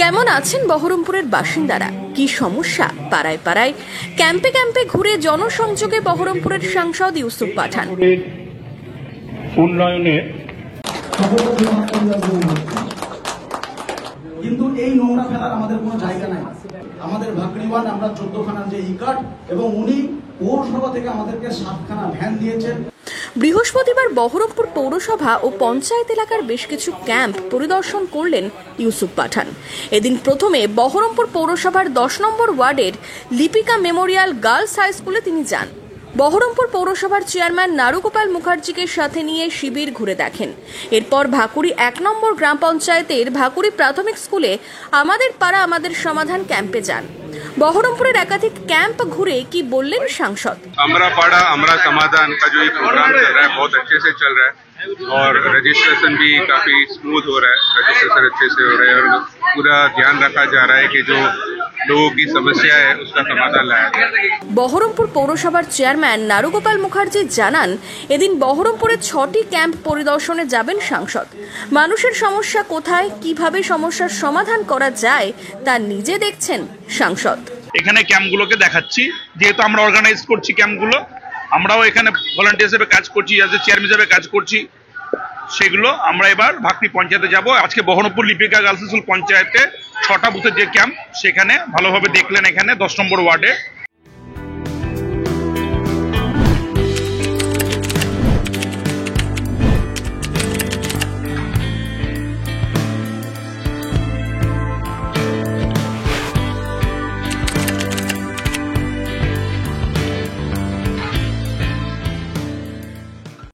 কেমন আছেন বহরমপুরের বাসিন্দারা? কি সমস্যা পাড়ায় পাড়ায় ক্যাম্পে ক্যাম্পে ঘুরে জনসংযোগে বহরমপুরের সাংসদ ইউসুফ পাঠান। উন্নয়নের কিন্তু এই নোংরা ফেলার আমাদের কোনো জায়গা নাই। আমাদের ভাকরিওয়ান আমরা 14খানা যে ইকার্ড এবং উনি পৌরসভা থেকে আমাদেরকে 7খানা ভ্যান দিয়েছেন। বৃহস্পতিবার বহরমপুর পৌরসভা ও পঞ্চায়েত এলাকার বেশ কিছু ক্যাম্প পরিদর্শন করলেন ইউসুফ পাঠান। এদিন প্রথমে বহরমপুর পৌরসভার 10 নম্বর ওয়ার্ডের লিপিকা মেমোরিয়াল গার্লস হাই স্কুলে তিনি যান। বহরমপুর পৌরসভার চেয়ারম্যান নারুগোপাল মুখার্জিকে সাথে নিয়ে শিবির ঘুরে দেখেন। এরপর ভাকুড়ি 1 নম্বর গ্রাম পঞ্চায়েতের ভাকুড়ি প্রাথমিক স্কুলে আমাদের পাড়া আমাদের সমাধান ক্যাম্পে যান। बहरमपुर एकाधिक कैंप घुरे की बोलें सांसद। हमारा पाड़ा हमारा समाधान का जो ये प्रोग्राम चल रहा है बहुत अच्छे से चल रहा है और रजिस्ट्रेशन भी काफी स्मूथ हो रहा है। रजिस्ट्रेशन अच्छे से हो रहा है और पूरा ध्यान रखा जा रहा है कि जो लोगों की समस्या है उसका समाधान लाया जाए। बहरमपुर पौरसभार चेयरमैन नारुगोपाल मुखार्जी জানান এদিন বহরমপুরে 6টি ক্যাম্প পরিদর্শনে যাবেন সাংসদ। মানুষের সমস্যা কোথায় কিভাবে সমস্যার সমাধান করা যায় তা নিজে দেখছেন সাংসদ। এখানে ক্যাম্পগুলোকে দেখাচ্ছি, যেহেতু আমরা অর্গানাইজ করছি ক্যাম্পগুলো, আমরাও এখানে ভলান্টিয়ার হিসেবে কাজ করছি, চেয়ারম্যান হিসেবে কাজ করছি। সেগুলো আমরা এবার ভাকরি পঞ্চায়েতে যাব। আজকে বহরমপুর লিপিকা গার্লস স্কুল পঞ্চায়েতে 6টা বুথের যে ক্যাম্প সেখানে ভালোভাবে দেখলেন। এখানে 10 নম্বর ওয়ার্ডে